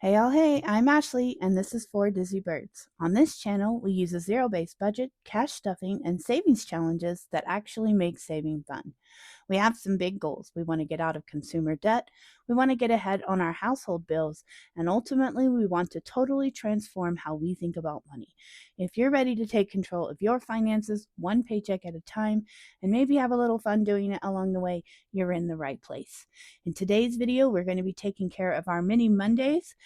Hey all, hey, I'm Ashley, and this is for Dizzy Birds. On this channel, we use a zero-based budget, cash stuffing, and savings challenges that actually make saving fun. We have some big goals. We want to get out of consumer debt, we want to get ahead on our household bills, and ultimately, we want to totally transform how we think about money. If you're ready to take control of your finances one paycheck at a time, and maybe have a little fun doing it along the way, you're in the right place. In today's video, we're going to be taking care of our mini Mondays.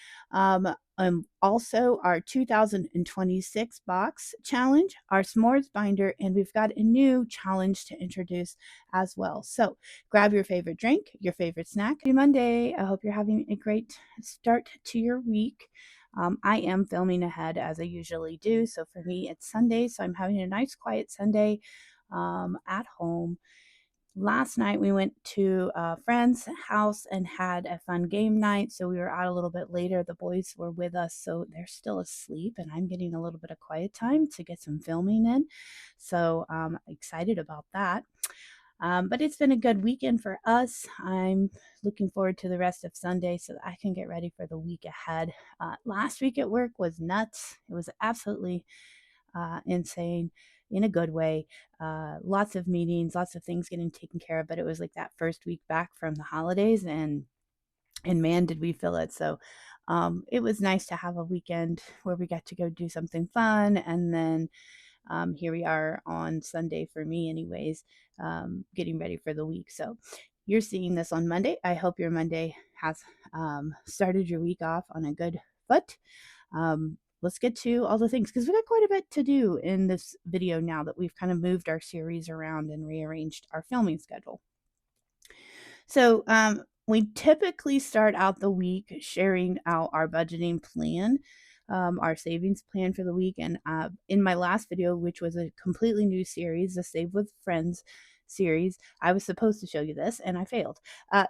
Also our 2026 box challenge, our s'mores binder, and we've got a new challenge to introduce as well. So grab your favorite drink, your favorite snack. Happy Monday. I hope you're having a great start to your week. I am filming ahead as I usually do. So for me, it's Sunday. So I'm having a nice quiet Sunday at home. Last night we went to a friend's house and had a fun game night. So we were out a little bit later. The boys were with us, so they're still asleep, and I'm getting a little bit of quiet time to get some filming in. So excited about that. But it's been a good weekend for us. I'm looking forward to the rest of Sunday so that I can get ready for the week ahead. Last week at work was nuts. It was absolutely insane in a good way. Lots of meetings, lots of things getting taken care of, but it was like that first week back from the holidays, and man, did we feel it. So it was nice to have a weekend where we got to go do something fun, and then here we are on Sunday for me anyways, getting ready for the week. So you're seeing this on Monday. I hope your Monday has started your week off on a good foot. Let's get to all the things, because we got quite a bit to do in this video now that we've kind of moved our series around and rearranged our filming schedule. So we typically start out the week sharing out our budgeting plan, our savings plan for the week. And in my last video, which was a completely new series, the Save with Friends series, I was supposed to show you this and I failed.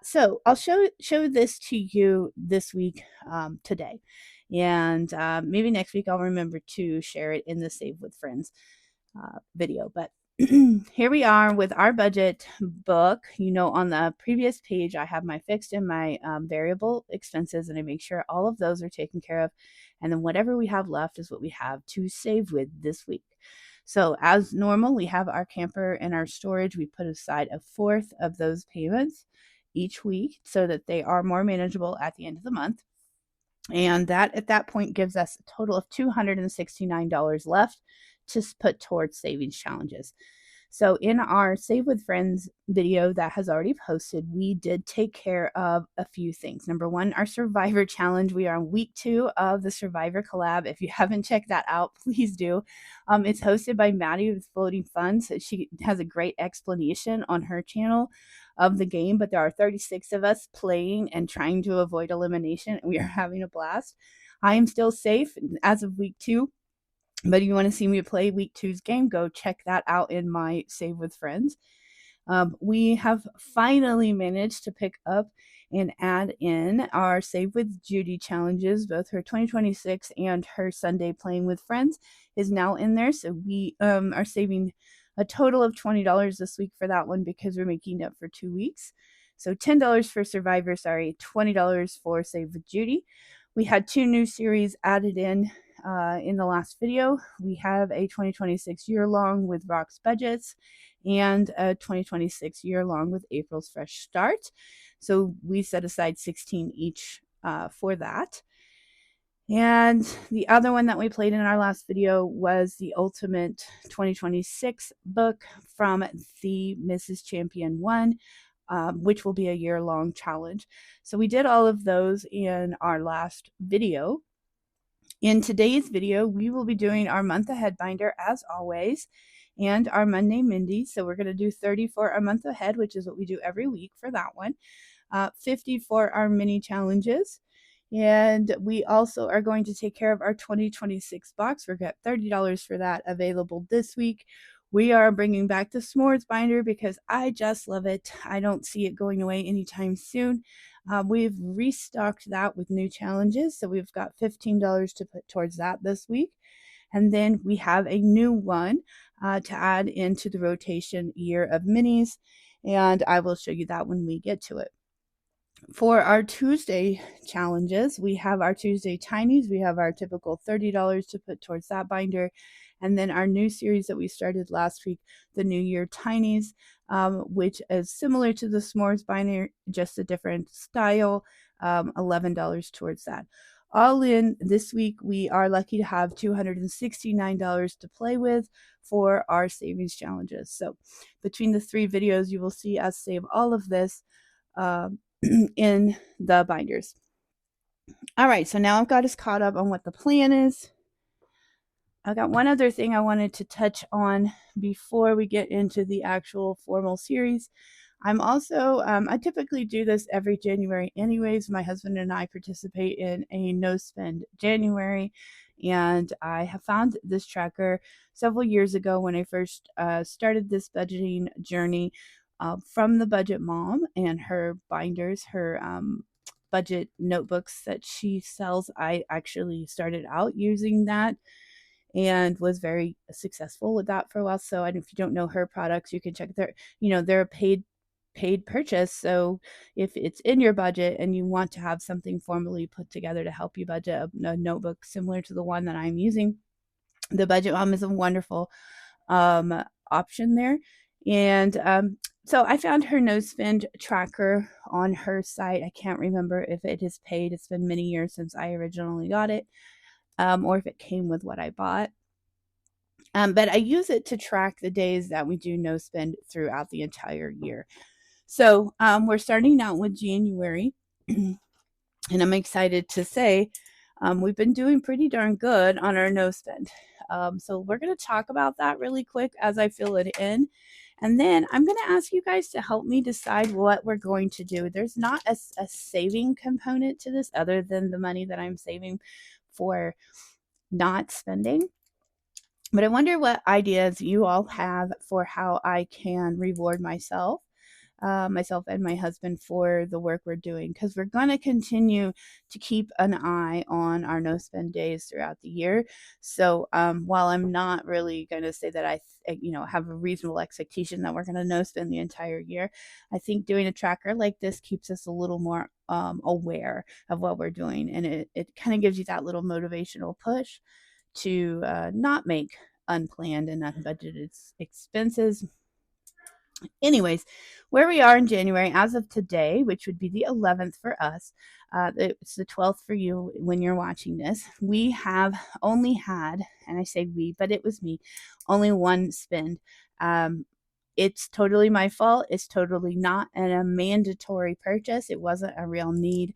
So I'll show this to you this week, today. And maybe next week I'll remember to share it in the Save with Friends video. But here we are with our budget book. You know, on the previous page, I have my fixed and my variable expenses, and I make sure all of those are taken care of. And then whatever we have left is what we have to save with this week. So as normal, we have our camper and our storage. We put aside a fourth of those payments each week so that they are more manageable at the end of the month. And that at that point gives us a total of $269 left to put towards savings challenges. So in our Save with Friends video that has already posted, we did take care of a few things. Number one, our Survivor Challenge. We are on week 2 of the Survivor collab. If you haven't checked that out, please do. It's hosted by Maddie with Floating Funds. She has a great explanation on her channel of the game, but there are 36 of us playing and trying to avoid elimination. We are having a blast. I am still safe as of week 2. But if you want to see me play week 2's game, go check that out in my Save with Friends. We have finally managed to pick up and add in our Save with Judy challenges. Both her 2026 and her Sunday Playing with Friends is now in there. So we are saving a total of $20 this week for that one, because we're making it for 2 weeks. So $10 for Survivor, $20 for Save with Judy. We had 2 new series added in the last video. We have a 2026 year-long with Rock's Budgets and a 2026 year-long with April's Fresh Start. So we set aside 16 each for that. And the other one that we played in our last video was the Ultimate 2026 book from the Mrs. Champion 1, which will be a year-long challenge. So we did all of those in our last video. In today's video, we will be doing our month ahead binder as always, and our Monday Mindy. So we're going to do 30 for our month ahead, which is what we do every week for that one. 50 for our mini challenges. And we also are going to take care of our 2026 box. We've got $30 for that available this week. We are bringing back the s'mores binder because I just love it. I don't see it going away anytime soon. We've restocked that with new challenges. So we've got $15 to put towards that this week. And then we have a new one to add into the rotation year of minis. And I will show you that when we get to it. For our Tuesday challenges, we have our Tuesday Tinies. We have our typical $30 to put towards that binder. And then our new series that we started last week, the New Year Tinies, which is similar to the S'mores binder, just a different style, $11 towards that. All in this week, we are lucky to have $269 to play with for our savings challenges. So between the 3 videos, you will see us save all of this in the binders. All right, so now I've got us caught up on what the plan is. I got one other thing I wanted to touch on before we get into the actual formal series. I'm also, I typically do this every January anyways. My husband and I participate in a no spend January, and I have found this tracker several years ago when I first started this budgeting journey from the Budget Mom and her binders, her budget notebooks that she sells. I actually started out using that and was very successful with that for a while. So, and if you don't know her products, you can check their, they're a paid purchase. So if it's in your budget and you want to have something formally put together to help you budget a notebook similar to the one that I'm using, the Budget Mom is a wonderful option there. And so I found her no spend tracker on her site. I can't remember if it is paid. It's been many years since I originally got it, or if it came with what I bought. But I use it to track the days that we do no spend throughout the entire year. So we're starting out with January, and I'm excited to say we've been doing pretty darn good on our no spend. So we're going to talk about that really quick as I fill it in. And then I'm going to ask you guys to help me decide what we're going to do. There's not a saving component to this other than the money that I'm saving for not spending. But I wonder what ideas you all have for how I can reward myself and my husband for the work we're doing, because we're going to continue to keep an eye on our no spend days throughout the year. So while I'm not really going to say that I have a reasonable expectation that we're going to no spend the entire year, I think doing a tracker like this keeps us a little more aware of what we're doing, and it kind of gives you that little motivational push to not make unplanned and unbudgeted expenses. Anyways, where we are in January as of today, which would be the 11th for us, it's the 12th for you when you're watching this, we have only had, and I say we, but it was me, only one spend. It's totally my fault. It's totally not a mandatory purchase. It wasn't a real need.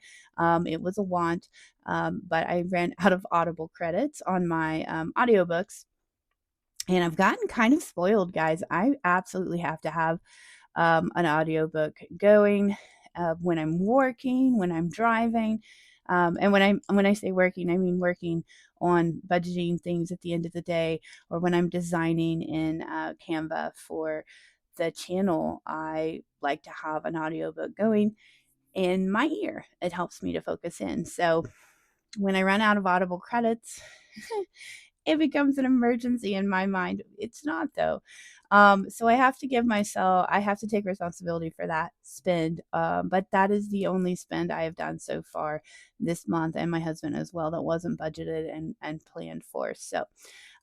It was a want. But I ran out of Audible credits on my audiobooks. And I've gotten kind of spoiled, guys. I absolutely have to have an audiobook going when I'm working, when I'm driving. And when I say working, I mean working on budgeting things at the end of the day, or when I'm designing in Canva for the channel. I like to have an audiobook going in my ear. It helps me to focus in. So when I run out of Audible credits, it becomes an emergency in my mind. It's not, though. So I have to take responsibility for that spend. But that is the only spend I have done so far this month, and my husband as well, that wasn't budgeted and planned for. So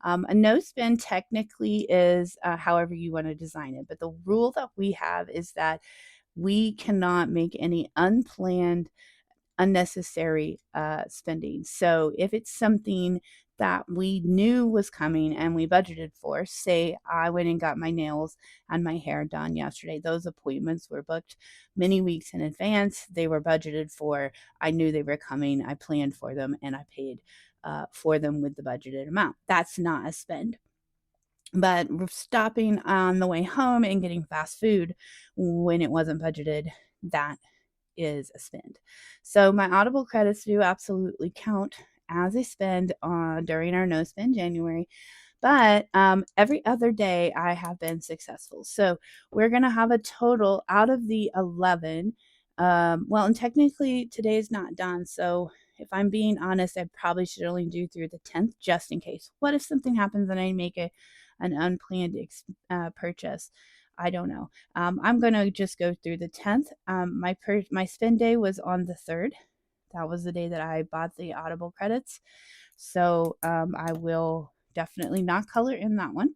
a no spend technically is however you want to design it. But the rule that we have is that we cannot make any unplanned unnecessary spending. So if it's something that we knew was coming and we budgeted for, say I went and got my nails and my hair done yesterday. Those appointments were booked many weeks in advance. They were budgeted for. I knew they were coming. I planned for them and I paid for them with the budgeted amount. That's not a spend. But stopping on the way home and getting fast food when it wasn't budgeted, that is a spend. So my Audible credits do absolutely count as a spend during our no spend January. But every other day I have been successful. So we're going to have a total out of the 11. Well, and technically today's not done. So if I'm being honest, I probably should only do through the 10th just in case. What if something happens and I make an unplanned purchase? I don't know. I'm going to just go through the 10th. My spend day was on the 3rd. That was the day that I bought the Audible credits. So I will definitely not color in that one.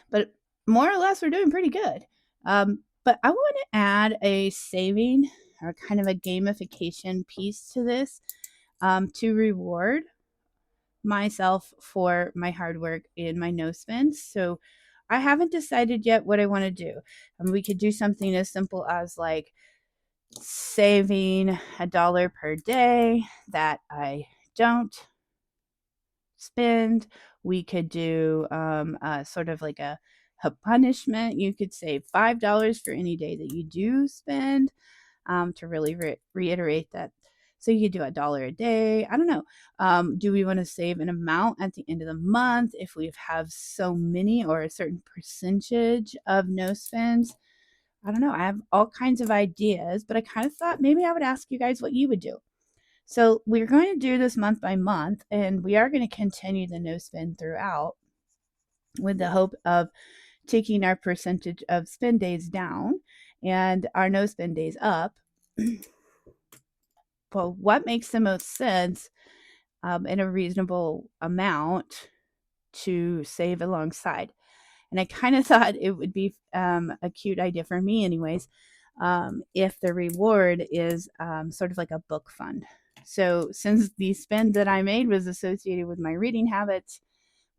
But more or less, we're doing pretty good. But I want to add a saving or kind of a gamification piece to this to reward myself for my hard work in my no spends. So I haven't decided yet what I want to do. We could do something as simple as like saving $1 per day that I don't spend. We could do sort of like a punishment. You could save $5 for any day that you do spend, to really reiterate that. So you could do $1 a day. I don't know. Do we want to save an amount at the end of the month if we have so many or a certain percentage of no spends? I don't know. I have all kinds of ideas, but I kind of thought maybe I would ask you guys what you would do. So we're going to do this month by month, and we are going to continue the no spend throughout with the hope of taking our percentage of spend days down and our no spend days up. Well, what makes the most sense in a reasonable amount to save alongside? And I kind of thought it would be a cute idea for me, anyways, if the reward is sort of like a book fund. So since the spend that I made was associated with my reading habits,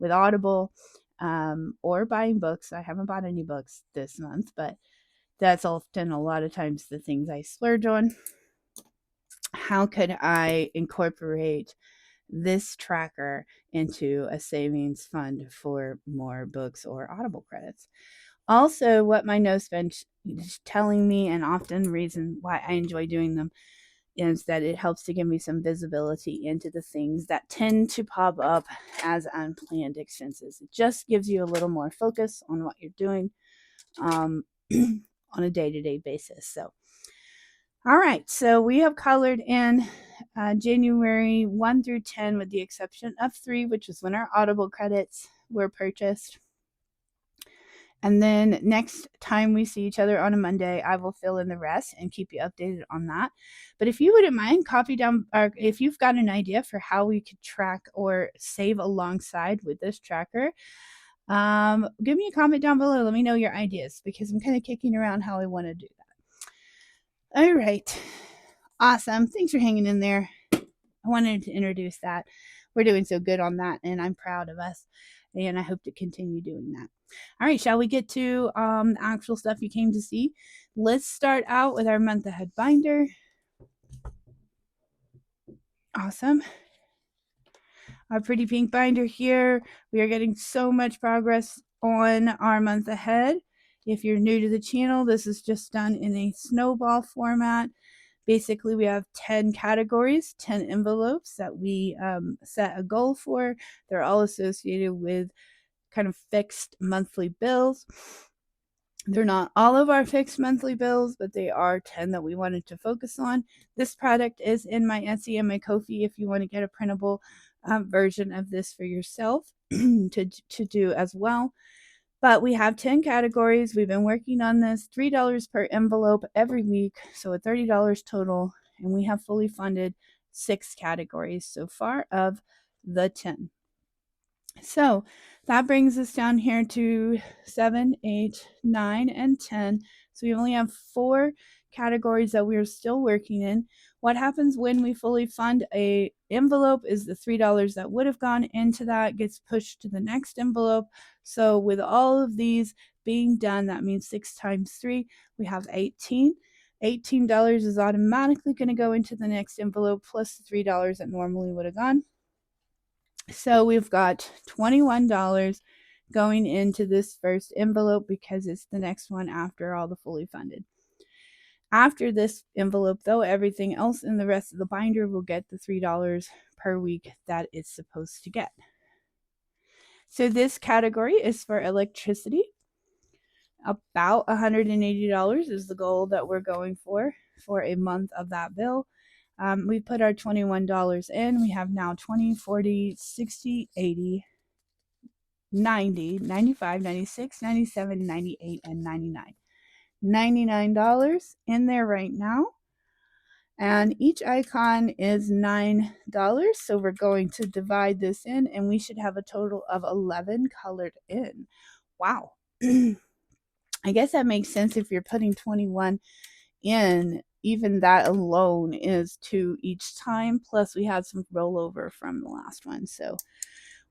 with Audible, or buying books, I haven't bought any books this month, but that's often a lot of times the things I splurge on. How could I incorporate this tracker into a savings fund for more books or Audible credits? Also, what my no spend is telling me, and often reason why I enjoy doing them, is that it helps to give me some visibility into the things that tend to pop up as unplanned expenses. It just gives you a little more focus on what you're doing on a day-to-day basis. So, all right, so we have colored in January 1 through 10 with the exception of 3, which is when our Audible credits were purchased. And then next time we see each other on a Monday, I will fill in the rest and keep you updated on that. But if you wouldn't mind, copy down, or if you've got an idea for how we could track or save alongside with this tracker, give me a comment down below. Let me know your ideas, because I'm kind of kicking around how I want to do that. All right. Awesome. Thanks for hanging in there. I wanted to introduce that. We're doing so good on that, and I'm proud of us, and I hope to continue doing that. All right, shall we get to the actual stuff you came to see? Let's start out with our month ahead binder. Awesome. Our pretty pink binder here. We are getting so much progress on our month ahead. If you're new to the channel, this is just done in a snowball format. Basically, we have 10 categories, 10 envelopes that we set a goal for. They're all associated with kind of fixed monthly bills. They're not all of our fixed monthly bills, but they are 10 that we wanted to focus on. This product is in my Etsy and my Ko-fi if you want to get a printable version of this for yourself to do as well. But we have 10 categories. We've been working on this, $3 per envelope every week, so at $30 total, and we have fully funded 6 categories so far of the 10. So that brings us down here to 7, 8, 9, and 10. So we only have 4 categories that we're still working in. What happens when we fully fund a envelope is the $3 that would have gone into that gets pushed to the next envelope. So with all of these being done, that means 6 times 3, we have 18. $18 is automatically going to go into the next envelope plus the $3 that normally would have gone. So we've got $21 going into this first envelope because it's the next one after all the fully funded. After this envelope, though, everything else in the rest of the binder will get the $3 per week that it's supposed to get. So this category is for electricity. About $180 is the goal that we're going for a month of that bill. We put our $21 in. We have now 20, 40, 60, 80, 90, 95, 96, 97, 98, and 99. $99 in there right now. And each icon is $9. So we're going to divide this in, and we should have a total of 11 colored in. Wow. I guess that makes sense if you're putting 21 in. Even that alone is 2 each time. Plus we had some rollover from the last one. So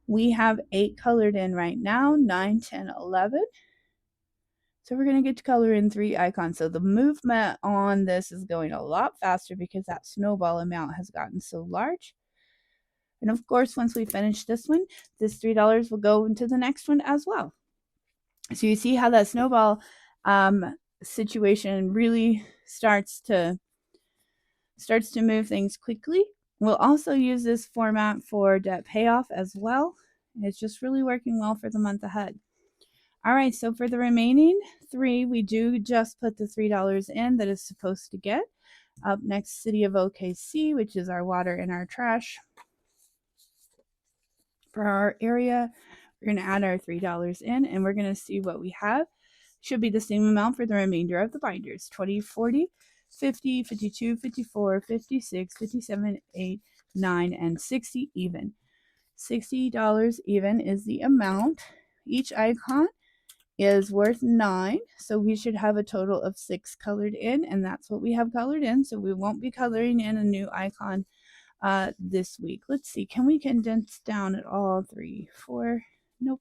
we have 8 colored in right now, 9, 10, 11. So we're going to get to color in 3 icons. So the movement on this is going a lot faster because that snowball amount has gotten so large. And of course, once we finish this one, this $3 will go into the next one as well. So you see how that snowball situation really starts to move things quickly. We'll also use this format for debt payoff as well. It's just really working well for the month ahead. All right, so for the remaining 3, we do just put the $3 in that is supposed to get. Up next, City of OKC, which is our water and our trash. For our area, we're going to add our $3 in, and we're going to see what we have. Should be the same amount for the remainder of the binders. 20, 40, 50, 52, 54, 56, 57, 8, 9, and 60 even. $60 even is the amount. Each icon is worth 9, so we should have a total of 6 colored in, and that's what we have colored in. So we won't be coloring in a new icon this week. Let's see, can we condense down at all? 3, 4, nope.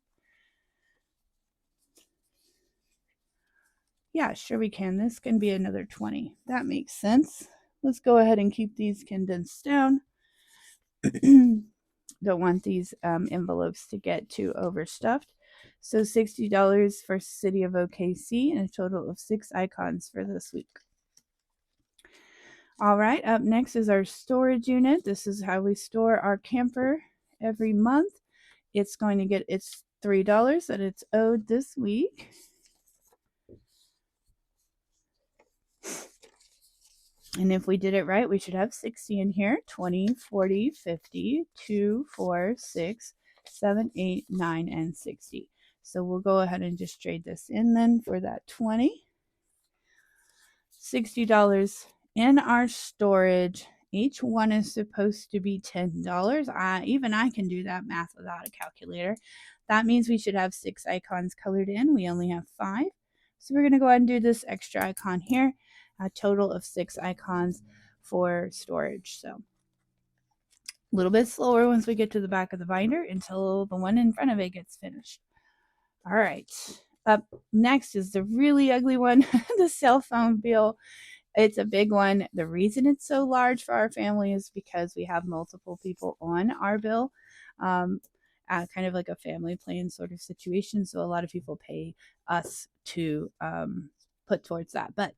Yeah, sure we can. This can be another 20. That makes sense. Let's go ahead and keep these condensed down. Don't want these envelopes to get too overstuffed. So $60 for City of OKC and a total of 6 icons for this week. All right, up next is our storage unit. This is how we store our camper every month. It's going to get its $3 that it's owed this week. And if we did it right, we should have 60 in here. 20, 40, 50, 2, 4, 6, 7, 8, 9, and 60. So we'll go ahead and just trade this in then for that 20. $60 in our storage. Each one is supposed to be $10. Even I can do that math without a calculator. That means we should have 6 icons colored in. We only have 5. So we're going to go ahead and do this extra icon here. A total of 6 icons for storage. So a little bit slower once we get to the back of the binder until the one in front of it gets finished. All right. Up next is the really ugly one, the cell phone bill. It's a big one. The reason it's so large for our family is because we have multiple people on our bill. Kind of like a family plan sort of situation. So a lot of people pay us to put towards that. But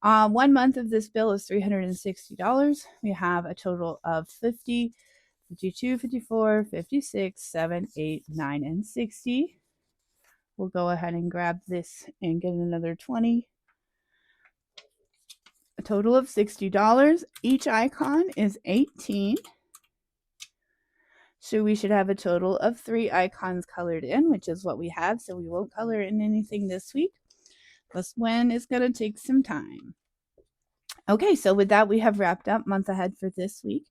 1 month of this bill is $360. We have a total of 50, 52, 54, 56, 7, 8, 9, and 60. We'll go ahead and grab this and get another 20. A total of $60. Each icon is 18. So we should have a total of 3 icons colored in, which is what we have. So we won't color in anything this week. This one is going to take some time. Okay, so with that, we have wrapped up month ahead for this week.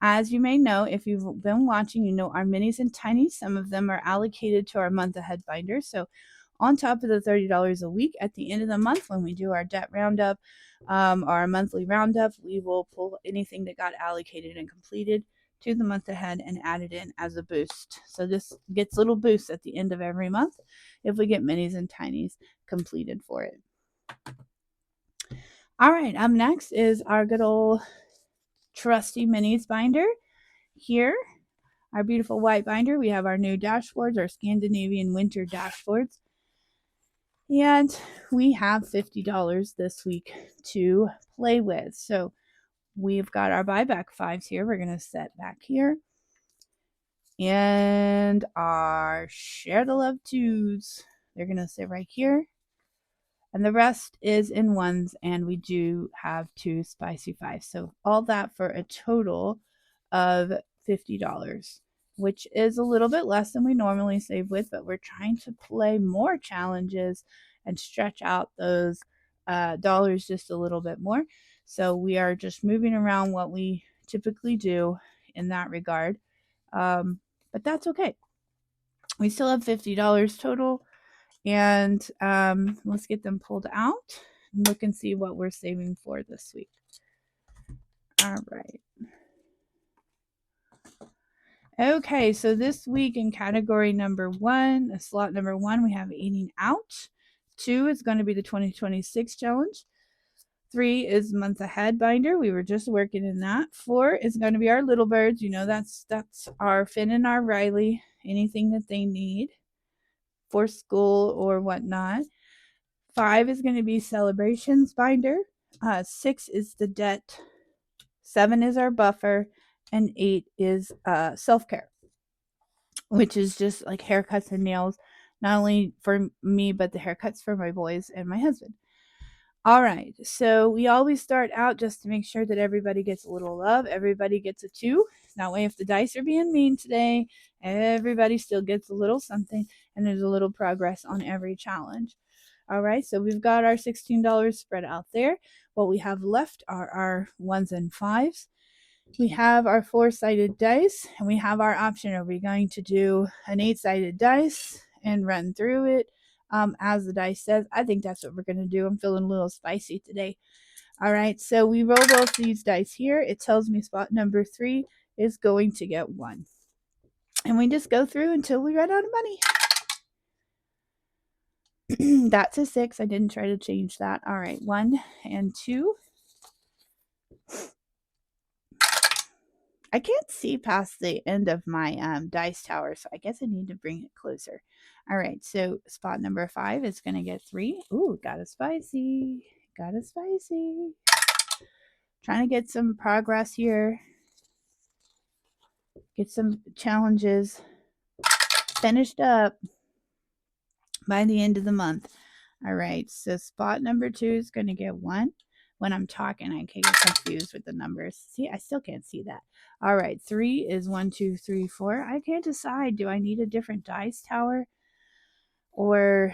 As you may know, if you've been watching, you know our minis and tinies, some of them are allocated to our month ahead binder. So on top of the $30 a week, at the end of the month, when we do our debt roundup, our monthly roundup, we will pull anything that got allocated and completed to the month ahead and add it in as a boost. So this gets little boosts at the end of every month if we get minis and tinies completed for it. All right, up next is our good old trusty minis binder. Here, our beautiful white binder, we have our new dashboards, our Scandinavian winter dashboards. And we have $50 this week to play with. So we've got our buyback 5s here. We're going to set back here. And our share the love 2s, they're going to sit right here. And the rest is in 1s, and we do have 2 spicy 5s. So all that for a total of $50. which is a little bit less than we normally save with, but we're trying to play more challenges and stretch out those dollars just a little bit more. So we are just moving around what we typically do in that regard. But that's okay. We still have $50 total, and let's get them pulled out and look and see what we're saving for this week. All right. Okay, so this week in category number 1, slot number 1, we have eating out. 2 is going to be the 2026 challenge. 3 is month ahead binder. We were just working in that. 4 is going to be our little birds. You know, that's our Finn and our Riley. Anything that they need for school or whatnot. 5 is going to be celebrations binder. 6 is the debt. 7 is our buffer. And 8 is self-care, which is just like haircuts and nails, not only for me, but the haircuts for my boys and my husband. All right, so we always start out just to make sure that everybody gets a little love. Everybody gets a 2. That way, if the dice are being mean today, everybody still gets a little something, and there's a little progress on every challenge. All right, so we've got our $16 spread out there. What we have left are our 1s and 5s. We have our 4-sided dice, and we have our option. Are we going to do an 8-sided dice and run through it as the dice says? I think that's what we're going to do. I'm feeling a little spicy today. All right, so we roll both these dice here. It tells me spot number 3 is going to get 1. And we just go through until we run out of money. That's a 6. I didn't try to change that. All right, 1 and 2. I can't see past the end of my dice tower, so I guess I need to bring it closer. All right, so spot number 5 is going to get 3. Ooh, got a spicy. Got a spicy. Trying to get some progress here. Get some challenges finished up by the end of the month. All right, so spot number 2 is going to get 1. When I'm talking, I can get confused with the numbers. See, I still can't see that. All right, 3 is 1, 2, 3, 4. I can't decide. Do I need a different dice tower or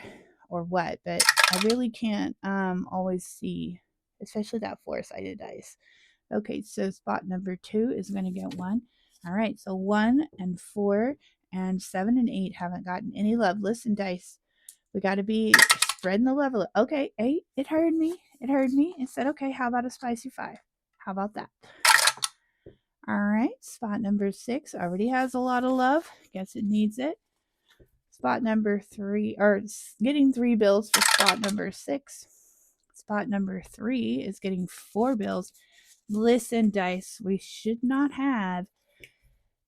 what? But I really can't always see, especially that 4-sided dice. Okay, so spot number 2 is going to get 1. All right, so 1 and 4 and 7 and 8 haven't gotten any love. Listen, dice, we got to be spreading the level. Okay, 8, it heard me. It heard me. It said, okay, how about a spicy 5? How about that? All right, spot number 6 already has a lot of love. Guess it needs it. Spot number 3, or getting 3 bills for spot number 6. Spot number 3 is getting 4 bills. Listen, dice, we should not have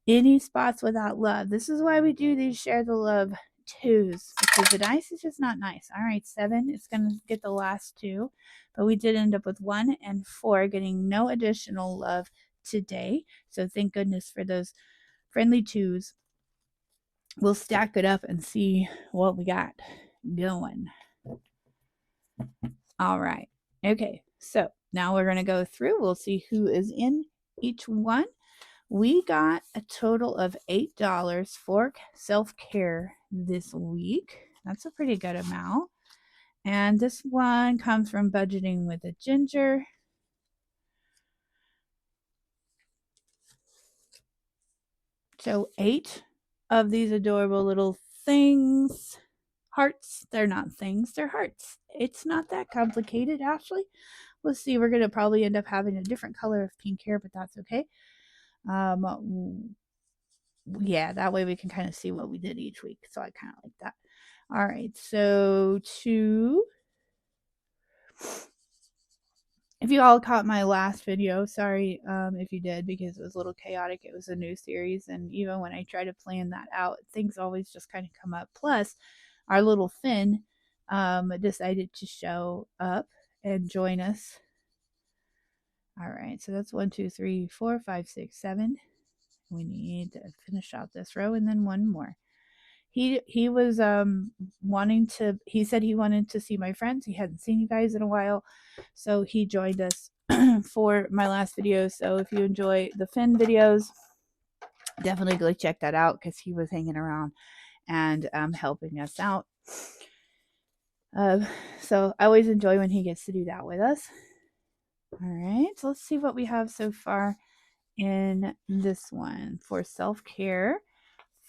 any spots without love. This is why we do these share the love 2s, because the dice is just not nice. All right, 7 is going to get the last 2, but we did end up with 1 and 4 getting no additional love today. So thank goodness for those friendly 2s. We'll stack it up and see what we got going. All right. Okay, so now we're going to go through. We'll see who is in each one. We got a total of $8 for self-care this week. That's a pretty good amount. And this one comes from Budgeting with a Ginger. So 8 of these adorable little things. Hearts. They're not things, they're hearts. It's not that complicated, Ashley. Let's see, we're going to probably end up having a different color of pink hair, but that's okay. Yeah, that way we can kind of see what we did each week. So I kind of like that. All right, so 2. If you all caught my last video, sorry if you did, because it was a little chaotic. It was a new series, and even when I try to plan that out, things always just kind of come up. Plus, our little Finn decided to show up and join us. All right, so that's 1, 2, 3, 4, 5, 6, 7. We need to finish out this row and then one more. He was he said he wanted to see my friends. He hadn't seen you guys in a while, so he joined us for my last video. So if you enjoy the Finn videos, definitely go check that out because he was hanging around and helping us out. So I always enjoy when he gets to do that with us. All right, so let's see what we have so far in this one. For self-care,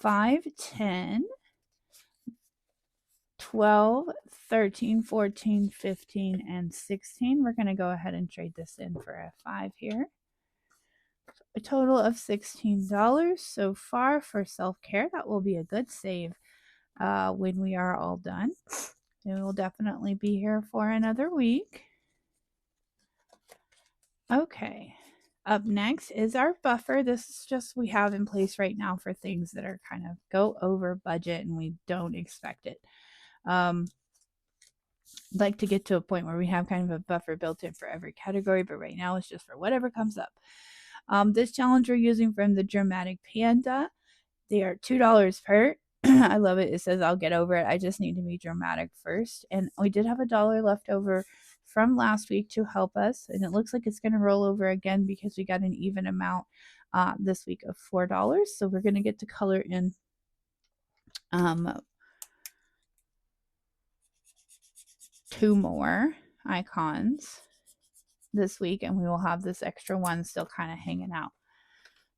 5, 10, 12, 13, 14, 15, and 16. We're going to go ahead and trade this in for a 5 here. A total of $16 so far for self-care. That will be a good save when we are all done. We will definitely be here for another week. Okay. Up next is our buffer. This is just we have in place right now for things that are kind of go over budget and we don't expect it. Like to get to a point where we have kind of a buffer built in for every category, but right now it's just for whatever comes up. This challenge we're using from the Dramatic Panda. They are $2 per. I love it. It says I'll get over it. I just need to be dramatic first. And we did have $1 left over from last week to help us. And it looks like it's going to roll over again because we got an even amount this week of $4. So we're going to get to color in 2 more icons this week. And we will have this extra one still kind of hanging out.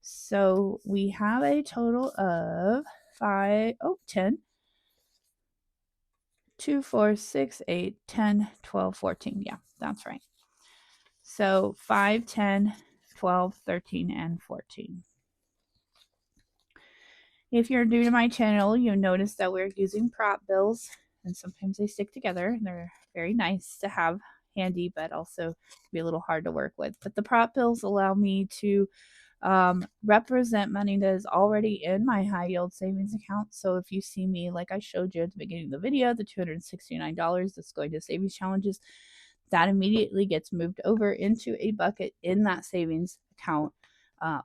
So we have a total of 10, 2, 4, 6, 8, 10, 12, 14. Yeah, that's right. So 5, 10, 12, 13, and 14. If you're new to my channel, you'll notice that we're using prop bills, and sometimes they stick together, and they're very nice to have handy, but also be a little hard to work with. But the prop bills allow me to represent money that is already in my high yield savings account. So if you see me, like I showed you at the beginning of the video, the $269 that's going to savings challenges, that immediately gets moved over into a bucket in that savings account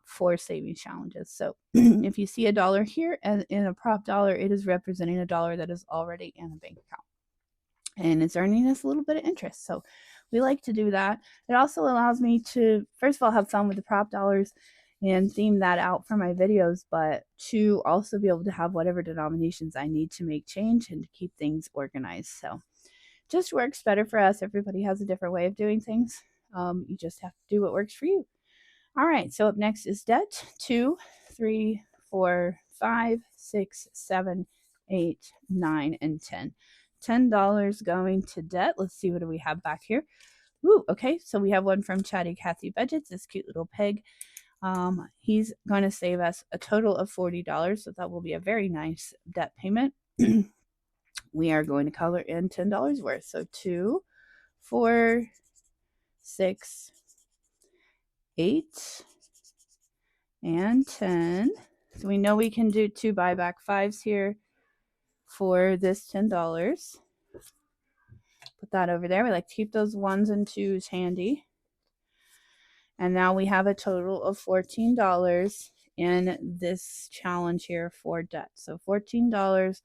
for savings challenges. So if you see $1 here and in a prop dollar, it is representing $1 that is already in a bank account. And it's earning us a little bit of interest. So we like to do that. It also allows me to, first of all, have fun with the prop dollars and theme that out for my videos, but to also be able to have whatever denominations I need to make change and to keep things organized. So just works better for us. Everybody has a different way of doing things. You just have to do what works for you. All right, so up next is debt. 2, 3, 4, 5, 6, 7, 8, 9, and 10. $10 going to debt. Let's see, what do we have back here? Ooh, okay, so we have one from KathyBudgets, this cute little pig. He's going to save us a total of $40, so that will be a very nice debt payment. We are going to color in $10 worth. So 2, 4, 6, 8, and 10. So we know we can do 2 buyback 5s here for this $10. Put that over there. We like to keep those 1s and 2s handy. And now we have a total of $14 in this challenge here for debt. So $14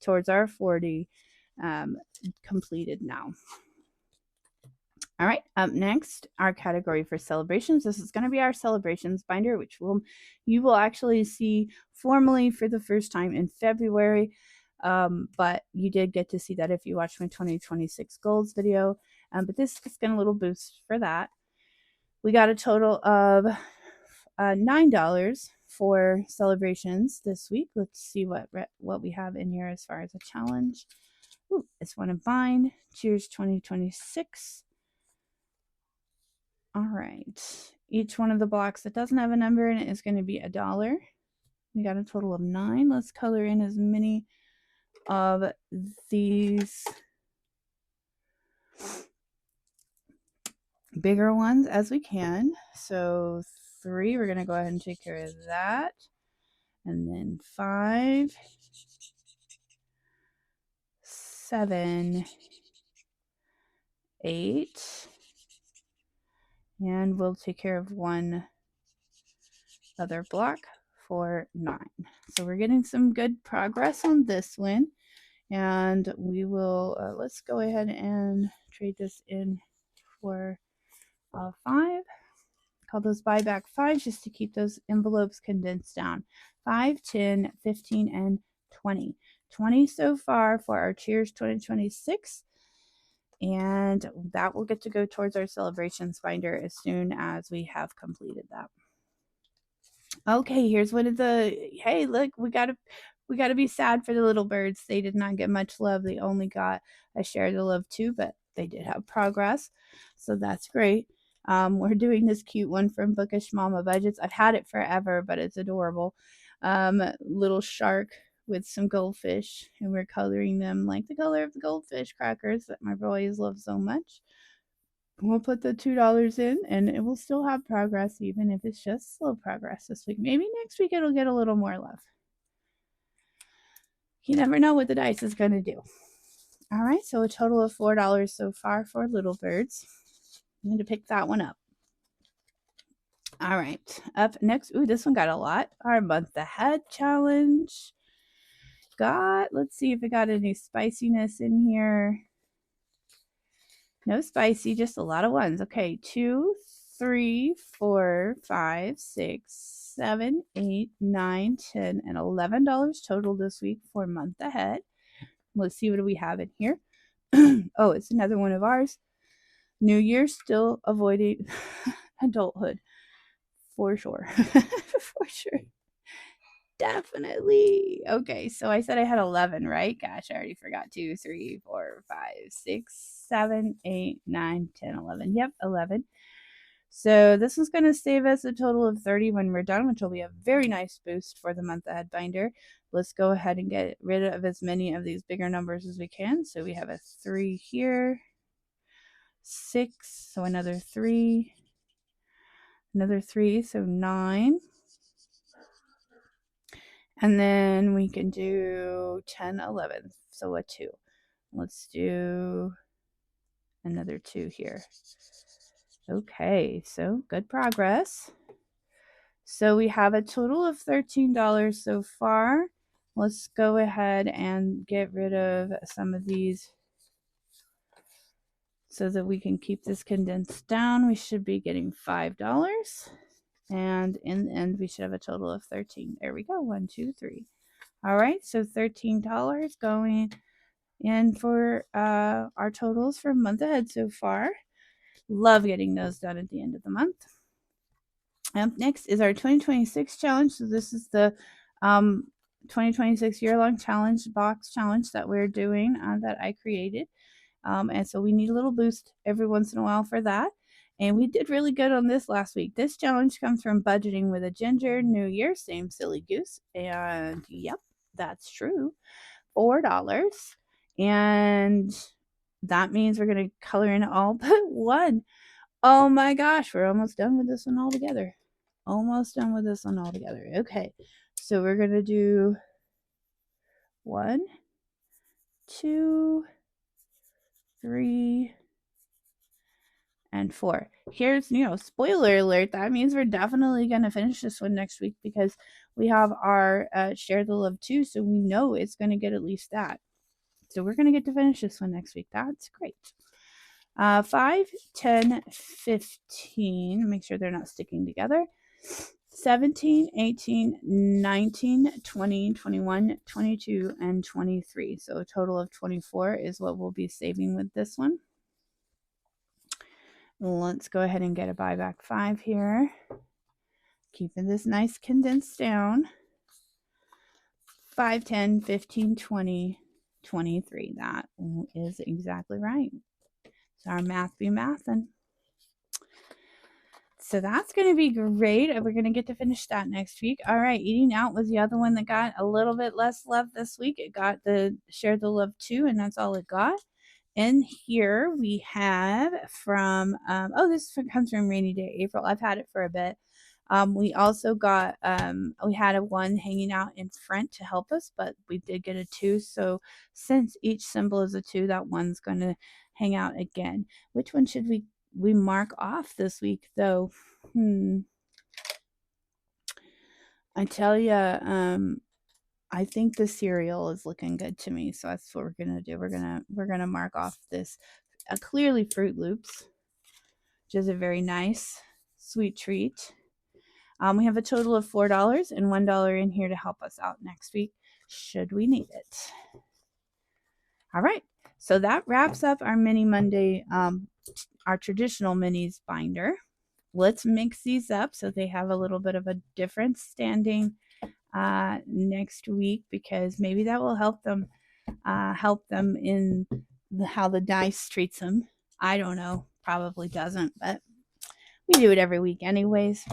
towards our 40 completed now. All right, up next, our category for celebrations. This is going to be our celebrations binder, which you will actually see formally for the first time in February. But you did get to see that if you watched my 2026 goals video. But this is going to a little boost for that. We got a total of $9 for celebrations this week. Let's see what we have in here as far as a challenge. Ooh, it's one of mine. Cheers 2026. All right. Each one of the blocks that doesn't have a number in it is going to be $1. We got a total of 9. Let's color in as many of these bigger ones as we can. So 3, we're going to go ahead and take care of that. And then 5, 7, 8, and we'll take care of one other block for 9. So we're getting some good progress on this one. And we will, let's go ahead and trade this in for 5. call those buyback fives just to keep those envelopes condensed down. 5, 10, 15, and 20. 20 so far for our Cheers 2026. And that will get to go towards our celebrations binder as soon as we have completed that. Okay, here's one of the, hey, look, we gotta be sad for the little birds. They did not get much love. They only got a share of the love too, but they did have progress. So that's great. We're doing this cute one from Bookish Mama Budgets. I've had it forever, but it's adorable. Little shark with some goldfish, and we're coloring them like the color of the goldfish crackers that my boys love so much. We'll put the $2 in, and it will still have progress, even if it's just slow progress this week. Maybe next week it'll get a little more love. You never know what the dice is going to do. All right, so a total of $4 so far for Little Birds. I need to pick that one up. All right, up next. Ooh, this one got a lot. Our month ahead challenge. Let's see if it got any spiciness in here. No spicy, just a lot of ones. Okay, 2, 3, 4, 5, 6, 7, 8, 9, 10, and $11 total this week for month ahead. Let's see what we have in here. Oh, it's another one of ours. New Year, still avoiding adulthood. For sure. For sure. Definitely. Okay, so I said I had 11, right? Gosh, I already forgot. 2, 3, 4, 5, 6, 7, 8, 9, 10, 11. Yep, 11. So this is going to save us a total of 30 when we're done, which will be a very nice boost for the month ahead binder. Let's go ahead and get rid of as many of these bigger numbers as we can. So we have a 3 here, 6, so another 3, another 3, so 9. And then we can do 10, 11, so a 2. Let's do another 2 here. Okay, so good progress. So we have a total of $13 so far. Let's go ahead and get rid of some of these so that we can keep this condensed down. We should be getting $5. And in the end, we should have a total of 13. There we go. 1, 2, 3. All right, so $13 going in for our totals for month ahead so far. Love getting those done at the end of the month. Next is our 2026 challenge. So this is the 2026 year-long challenge box challenge that we're doing that I created. And so we need a little boost every once in a while for that. And we did really good on this last week. This challenge comes from Budgeting with a Ginger, New Year, same silly goose. And yep, that's true. $4. And that means we're going to color in all but one. Oh my gosh, we're almost done with this one altogether. Almost done with this one altogether. Okay, so we're going to do 1, 2, 3, and 4. Here's, spoiler alert. That means we're definitely going to finish this one next week because we have our Share the Love 2, so we know it's going to get at least that. So we're going to get to finish this one next week. That's great. 5, 10, 15. Make sure they're not sticking together. 17, 18, 19, 20, 21, 22, and 23. So a total of 24 is what we'll be saving with this one. Let's go ahead and get a buyback 5 here. Keeping this nice condensed down. 5, 10, 15, 20, 23. That is exactly right. So our math be mathin'. So that's going to be great. We're going to get to finish that next week. All right, Eating Out was the other one that got a little bit less love this week. It got the Share the Love 2, and that's all it got. And here we have from, this comes from Rainy Day April. I've had it for a bit. We also got, we had a 1 hanging out in front to help us, but we did get a 2. So since each symbol is a 2, that 1's going to hang out again. Which one should we mark off this week, though? I tell you, I think the cereal is looking good to me, so that's what we're gonna do. We're gonna mark off this clearly Fruit Loops, which is a very nice sweet treat. We have a total of $4 and $1 in here to help us out next week, should we need it. All right, so that wraps up our Mini Monday, our traditional minis binder. Let's mix these up so they have a little bit of a different standing next week, because maybe that will help them in how the dice treats them. I don't know, probably doesn't, but we do it every week anyways.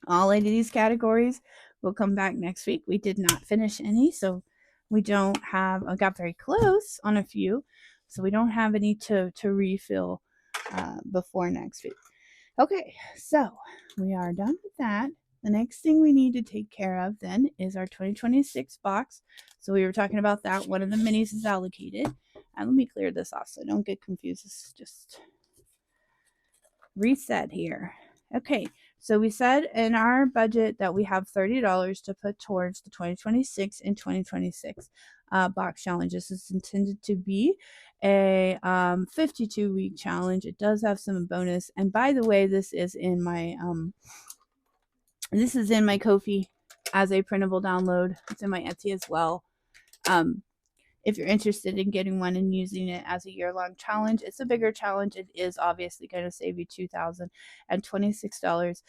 All 8 of these categories will come back next week. We did not finish any, so we don't have, I got very close on a few, so we don't have any to refill before next week. Okay, so we are done with that. The next thing we need to take care of then is our 2026 box. So we were talking about that. One of the minis is allocated. And let me clear this off so I don't get confused. This is just reset here. Okay, so we said in our budget that we have $30 to put towards the 2026 and 2026 box challenge. This is intended to be a 52-week challenge. It does have some bonus, and by the way, this is in my Ko-fi as a printable download. It's in my Etsy as well. If you're interested in getting one and using it as a year-long challenge, it's a bigger challenge. It is obviously going to save you $2,026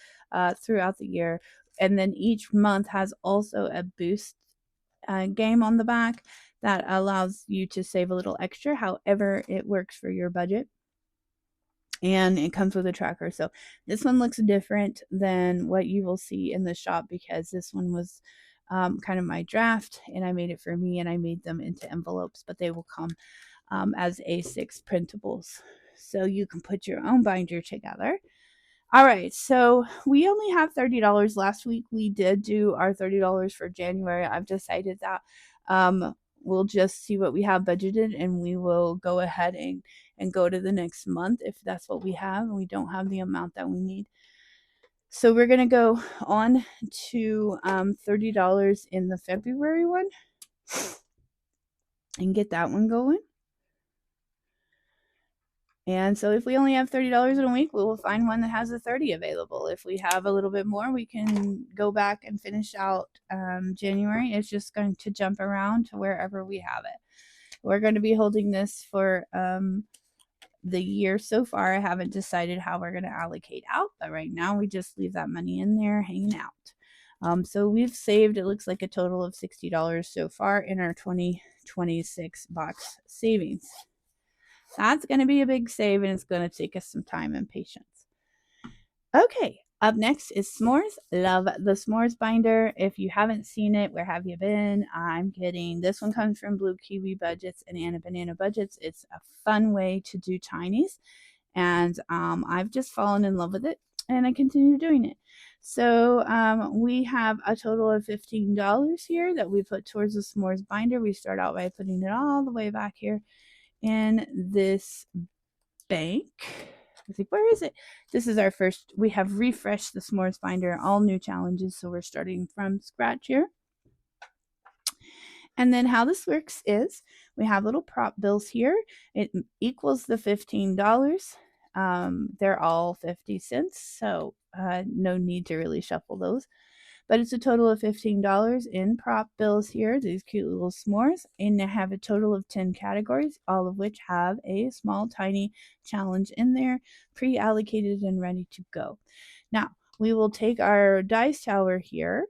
throughout the year. And then each month has also a boost game on the back that allows you to save a little extra, however it works for your budget. And it comes with a tracker. So this one looks different than what you will see in the shop, because this one was kind of my draft, and I made it for me, and I made them into envelopes, but they will come as A6 printables, so you can put your own binder together. All right, so we only have $30. Last week we did do our $30 for January. I've decided that we'll just see what we have budgeted, and we will go ahead and go to the next month if that's what we have and we don't have the amount that we need. So we're going to go on to $30 in the February one and get that one going. And so if we only have $30 in a week, we will find one that has a 30 available. If we have a little bit more, we can go back and finish out January. It's just going to jump around to wherever we have it. We're going to be holding this for the year so far. I haven't decided how we're going to allocate out, but right now we just leave that money in there hanging out. So we've saved, it looks like, a total of $60 so far in our 2026 box savings. That's going to be a big save, and it's going to take us some time and patience. Okay, up next is s'mores. Love the s'mores binder. If you haven't seen it, where have you been? I'm kidding. This one comes from Blue Kiwi Budgets and Anna Banana Budgets. It's a fun way to do tinies, and I've just fallen in love with it, and I continue doing it. So we have a total of $15 here that we put towards the s'mores binder. We start out by putting it all the way back here in this bank. I think, where is it? This is our first. We have refreshed the s'mores binder, all new challenges, so we're starting from scratch here. And then how this works is we have little prop bills here. It equals the $15. They're all 50 cents, so no need to really shuffle those. But it's a total of $15 in prop bills here, these cute little s'mores. And they have a total of 10 categories, all of which have a small, tiny challenge in there, pre-allocated and ready to go. Now, we will take our dice tower here,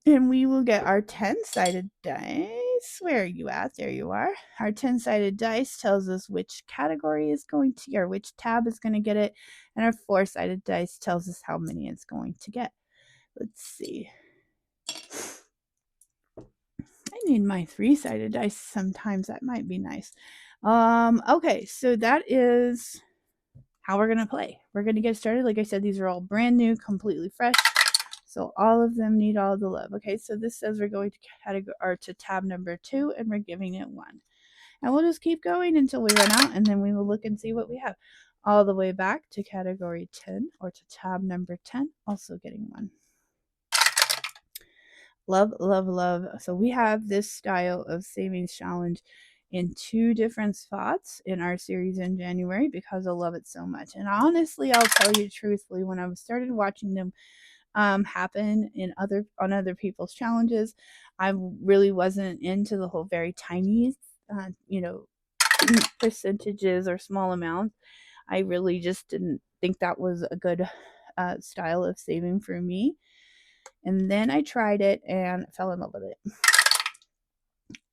and we will get our 10-sided dice. Where are you at? There you are. Our 10-sided dice tells us which category is going to, or which tab is going to get it. And our 4-sided dice tells us how many it's going to get. Let's see. I need my 3-sided dice sometimes. That might be nice. Okay, so that is how we're going to play. We're going to get started. Like I said, these are all brand new, completely fresh. So all of them need all the love. Okay, so this says we're going to category, or to tab number 2, and we're giving it 1. And we'll just keep going until we run out, and then we will look and see what we have. All the way back to category 10, or to tab number 10, also getting 1. Love, love, love. So we have this style of savings challenge in 2 different spots in our series in January because I love it so much. And honestly, I'll tell you truthfully, when I started watching them happen on other people's challenges, I really wasn't into the whole very tiny, you know, percentages or small amounts. I really just didn't think that was a good style of saving for me. And then I tried it and fell in love with it.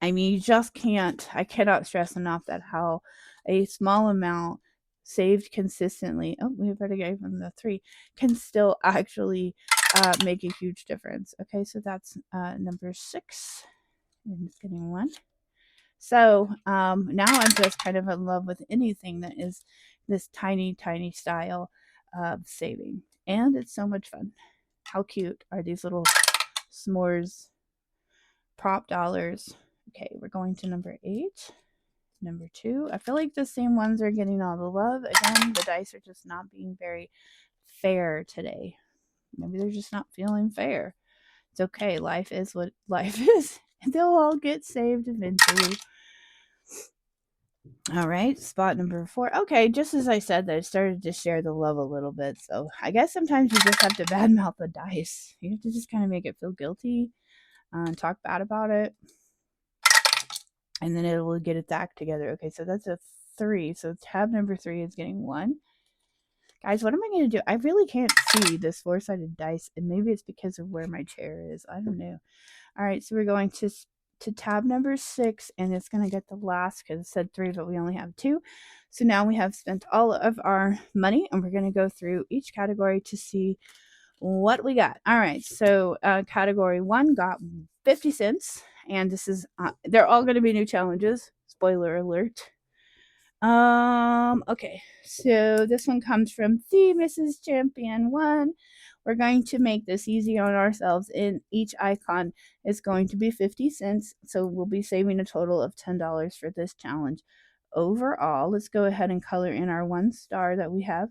I mean, you just can't, I cannot stress enough that how a small amount saved consistently, oh, we better give them the 3, can still actually make a huge difference. Okay, so that's number 6, and it's getting 1. So now I'm just kind of in love with anything that is this tiny, tiny style of saving. And it's so much fun. How cute are these little s'mores prop dollars? Okay, we're going to number 8. Number 2. I feel like the same ones are getting all the love. Again, the dice are just not being very fair today. Maybe they're just not feeling fair. It's okay. Life is what life is. They'll all get saved eventually. All right, spot number 4. Okay, just as I said, that I started to share the love a little bit. So I guess sometimes you just have to badmouth the dice. You have to just kind of make it feel guilty and talk bad about it. And then it will get its act together. Okay, so that's a 3. So tab number 3 is getting 1. Guys, what am I going to do? I really can't see this 4-sided dice, and maybe it's because of where my chair is. I don't know. All right, so we're going to tab number 6, and it's going to get the last because it said 3, but we only have 2. So now we have spent all of our money, and we're going to go through each category to see what we got. All right, so category 1 got 50 cents, and this is they're all going to be new challenges. Spoiler alert. Okay, so this one comes from the Mrs. Champion 1. We're going to make this easy on ourselves, and each icon is going to be 50 cents, so we'll be saving a total of $10 for this challenge. Overall, let's go ahead and color in our 1 star that we have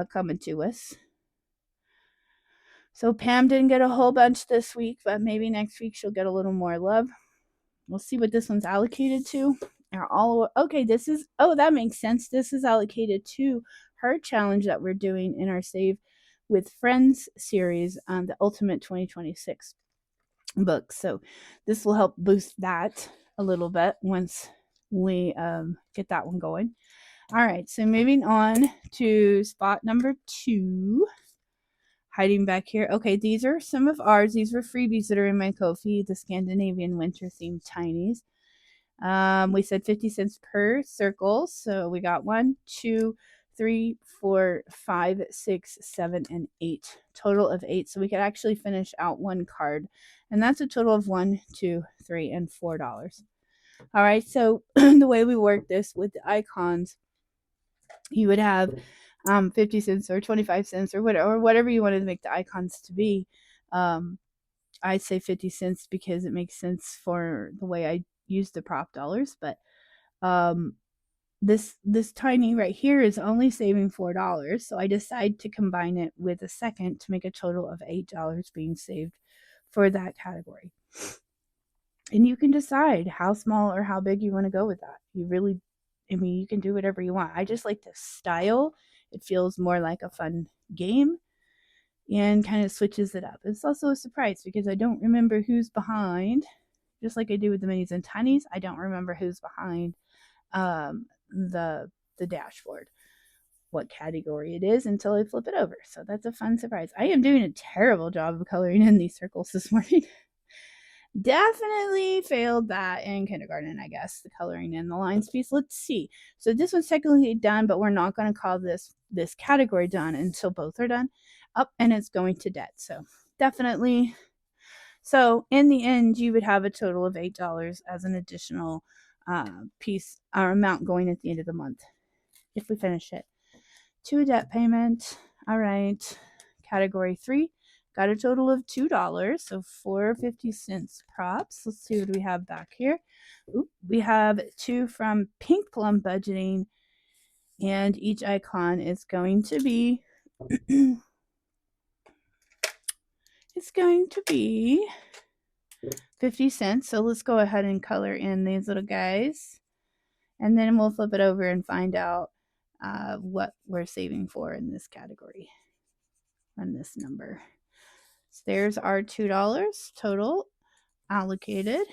coming to us. So Pam didn't get a whole bunch this week, but maybe next week she'll get a little more love. We'll see what this one's allocated to. Okay, this is, oh, that makes sense. This is allocated to her challenge that we're doing in our Save with Friends series on the Ultimate 2026 book. So this will help boost that a little bit once we get that one going. All right, so moving on to spot number 2. Hiding back here. Okay, these are some of ours. These were freebies that are in my Ko-fi, the Scandinavian winter themed tinies. We said 50 cents per circle. So we got 1, 2, 3, 4, 5, 6, 7, and 8. Total of 8. So we could actually finish out 1 card. And that's a total of $1, 2, 3, and $4. All right, so the way we work this with the icons, you would have 50 cents or 25 cents or whatever you wanted to make the icons to be. I'd say 50 cents because it makes sense for the way I use the prop dollars. But this tiny right here is only saving $4. So I decide to combine it with a second to make a total of $8 being saved for that category. And you can decide how small or how big you want to go with that. You can do whatever you want. I just like the style. It feels more like a fun game and kind of switches it up. It's also a surprise because I don't remember who's behind. Just like I do with the minis and tinies, I don't remember who's behind the dashboard, what category it is until I flip it over. So that's a fun surprise. I am doing a terrible job of coloring in these circles this morning. Definitely failed that in kindergarten, I guess, the coloring in the lines piece. Let's see. So this one's technically done, but we're not going to call this category done until both are done. Up, and it's going to debt. So definitely. So in the end, you would have a total of $8 as an additional piece or amount going at the end of the month if we finish it. To debt payment. All right. Category 3. Got a total of $2, so $4.50 props. Let's see what we have back here. Ooh, we have 2 from Pink Plum Budgeting, and each icon is going to be it's going to be 50 cents. So let's go ahead and color in these little guys. And then we'll flip it over and find out what we're saving for in this category on this number. So there's our $2 total allocated.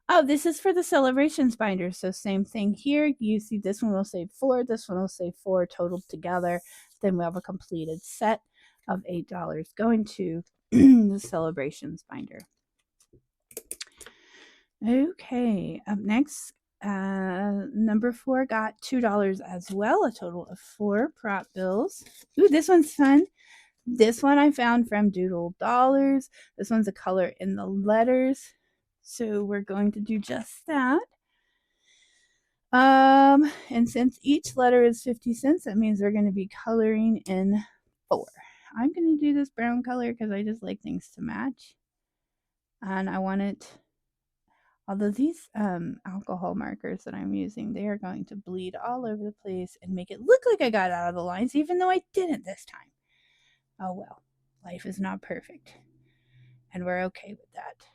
Oh, this is for the celebrations binder. So same thing here. You see this one will save 4. This one will save 4 totaled together. Then we have a completed set of $8 going to the celebrations binder. Okay, up next, number 4 got $2 as well, a total of 4 prop bills. Ooh, this one's fun. This one I found from Doodle Dollars. This one's a color in the letters. So we're going to do just that. And since each letter is 50 cents, that means we're going to be coloring in 4. I'm going to do this brown color because I just like things to match. And I want it, although these alcohol markers that I'm using, they are going to bleed all over the place and make it look like I got out of the lines, even though I didn't this time. Oh well, life is not perfect. And we're okay with that.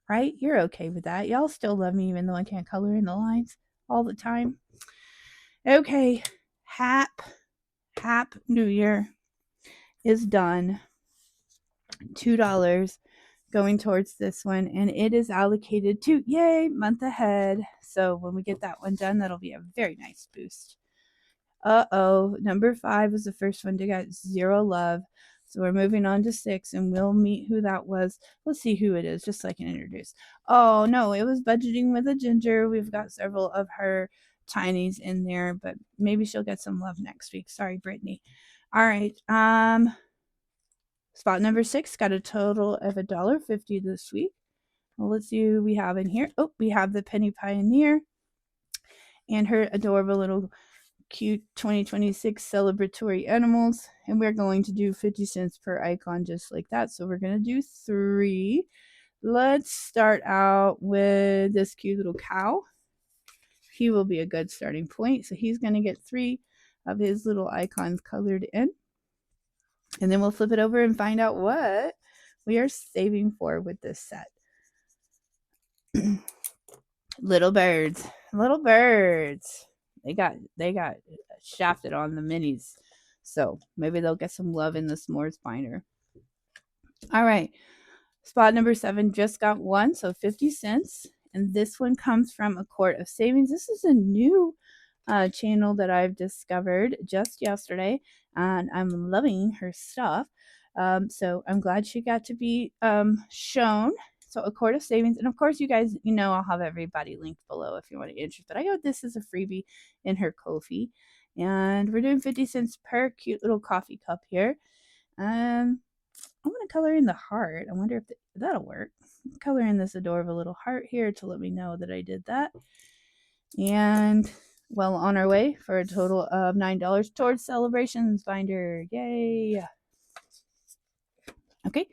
Right? You're okay with that. Y'all still love me even though I can't color in the lines all the time. Okay, Hap New Year is done. $2 going towards this one, and it is allocated to, yay, month ahead. So when we get that one done, that'll be a very nice boost. Number 5 was the first one to get 0 love. So we're moving on to 6, and we'll meet who that was. Let's see who it is, just so I can introduce. Oh, no, it was Budgeting with a Ginger. We've got several of her tinies in there, but maybe she'll get some love next week. Sorry, Brittany. All right. Spot number 6 got a total of $1.50 this week. Well, let's see who we have in here. Oh, we have the Penny Pioneer and her adorable little cute 2026 celebratory animals, and we're going to do 50 cents per icon just like that. So we're going to do 3. Let's start out with this cute little cow. He will be a good starting point. So he's going to get 3 of his little icons colored in, and then we'll flip it over and find out what we are saving for with this set. Little birds. They got shafted on the minis. So maybe they'll get some love in the s'mores binder. All right. Spot number 7 just got 1, so 50 cents. And this one comes from A Quart of Savings. This is a new channel that I've discovered just yesterday, and I'm loving her stuff. So I'm glad she got to be shown. So A Quart of Savings, and of course you guys, I'll have everybody linked below if you want to be interested. But I got this as a freebie in her Ko-fi, and we're doing 50 cents per cute little coffee cup here. I'm going to color in the heart. I wonder if that'll work. Color in this adorable little heart here to let me know that I did that. And well on our way for a total of $9 towards celebrations binder. Yay! Okay.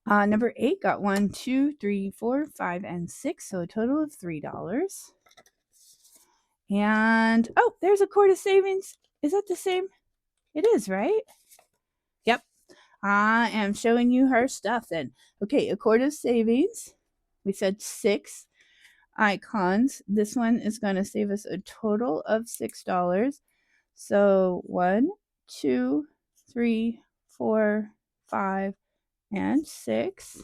Number 8 got 1, 2, 3, 4, 5, and 6, so a total of $3. And oh, there's A Quart of Savings. Is that the same? It is, right? Yep. I am showing you her stuff then. Okay, A Quart of Savings. We said 6 icons. This one is going to save us a total of $6. So 1, 2, 3, 4, 5, and 6.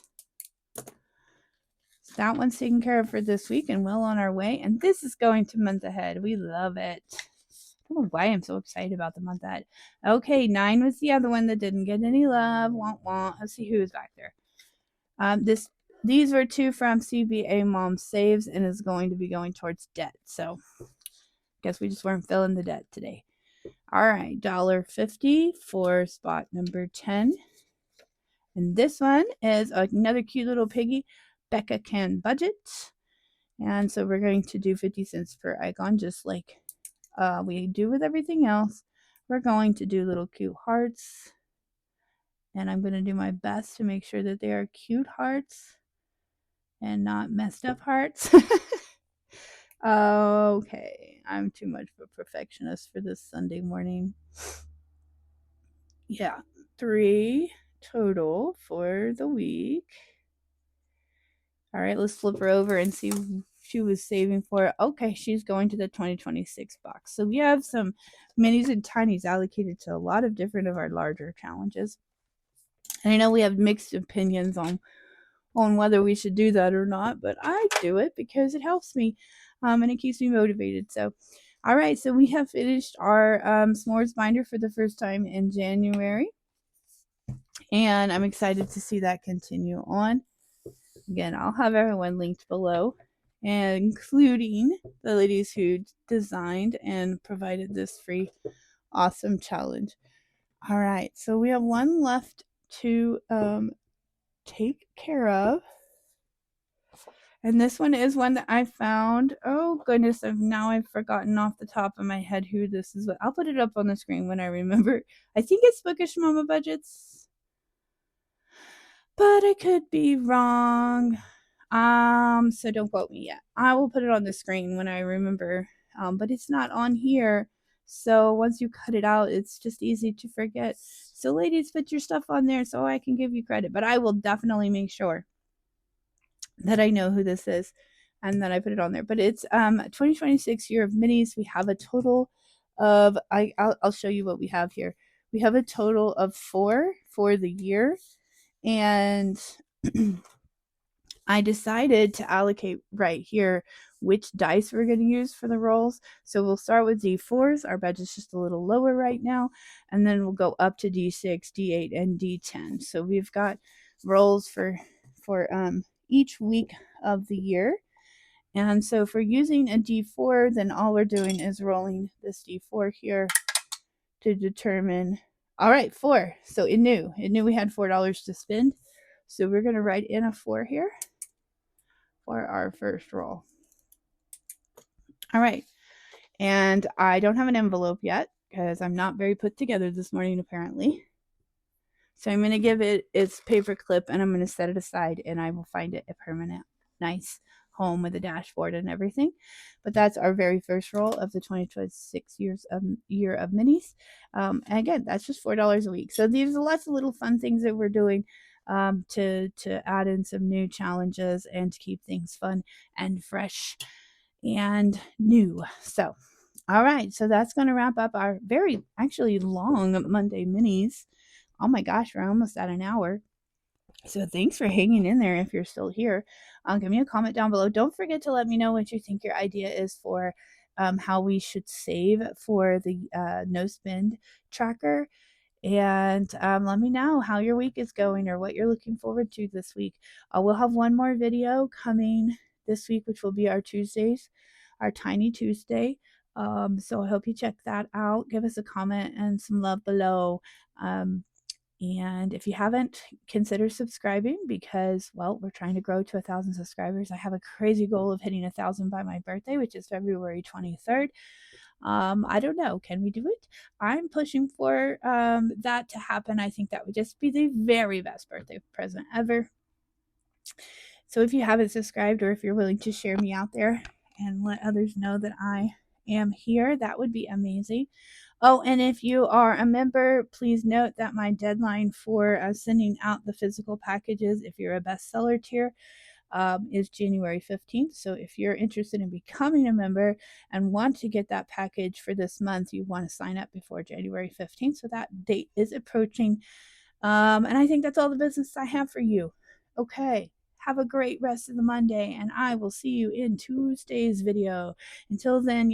So that one's taken care of for this week and well on our way. And this is going to month ahead. We love it. I don't know why I'm so excited about the month ahead. Okay, 9 was the other one that didn't get any love. Wah, wah. Let's see who is back there. These were 2 from CBA Mom Saves and is going to be going towards debt. So guess we just weren't filling the debt today. All right, $1.50 for spot number 10. And this one is another cute little piggy, Becca Can Budget. And so we're going to do 50 cents per icon, just like we do with everything else. We're going to do little cute hearts. And I'm going to do my best to make sure that they are cute hearts and not messed up hearts. Okay, I'm too much of a perfectionist for this Sunday morning. Yeah, 3 total for the week. All right, let's flip her over and see who she was saving for. Okay, she's going to the 2026 box. So we have some minis and tinies allocated to a lot of different of our larger challenges. And I know we have mixed opinions on whether we should do that or not, but I do it because it helps me and it keeps me motivated. So, all right, so we have finished our s'mores binder for the first time in January, and I'm excited to see that continue on. Again, I'll have everyone linked below, including the ladies who designed and provided this free awesome challenge. All right, so we have one left to take care of. And this one is one that I found. Oh goodness, now I've forgotten off the top of my head who this is. I'll put it up on the screen when I remember. I think it's Bookish Mama Budgets, but I could be wrong. So don't quote me yet. I will put it on the screen when I remember. But it's not on here. So once you cut it out, it's just easy to forget. So ladies, put your stuff on there so I can give you credit. But I will definitely make sure that I know who this is and that I put it on there. But it's 2026 year of minis. We have a total of I'll show you what we have here. We have a total of 4 for the year, and I decided to allocate right here which dice we're going to use for the rolls. So we'll start with D4s. Our budget's just a little lower right now, and then we'll go up to D6, D8, and D10. So we've got rolls for each week of the year. And so if we're using a D4, then all we're doing is rolling this D4 here to determine. All right, 4. So it knew we had $4 to spend. So we're going to write in a 4 here for our first roll. All right. And I don't have an envelope yet because I'm not very put together this morning, apparently. So I'm going to give it its paper clip and I'm going to set it aside and I will find it a permanent, nice home with a dashboard and everything. But that's our very first roll of the 2026 year of minis. And again, that's just $4 a week. So these are lots of little fun things that we're doing to add in some new challenges and to keep things fun and fresh and new. So, all right. So that's going to wrap up our very actually long Monday minis. Oh my gosh, we're almost at an hour. So thanks for hanging in there if you're still here. Give me a comment down below. Don't forget to let me know what you think your idea is for how we should save for the no spend tracker. And let me know how your week is going or what you're looking forward to this week. We'll have one more video coming this week, which will be our Tuesdays, our Tiny Tuesday. So I hope you check that out. Give us a comment and some love below. And if you haven't, consider subscribing because, well, we're trying to grow to 1,000 subscribers. I have a crazy goal of hitting 1,000 by my birthday, which is February 23rd. I don't know. Can we do it? I'm pushing for that to happen. I think that would just be the very best birthday present ever. So if you haven't subscribed or if you're willing to share me out there and let others know that I am here, that would be amazing. Oh, and if you are a member, please note that my deadline for sending out the physical packages, if you're a bestseller tier, is January 15th. So if you're interested in becoming a member and want to get that package for this month, you want to sign up before January 15th. So that date is approaching. And I think that's all the business I have for you. Okay. Have a great rest of the Monday, and I will see you in Tuesday's video. Until then,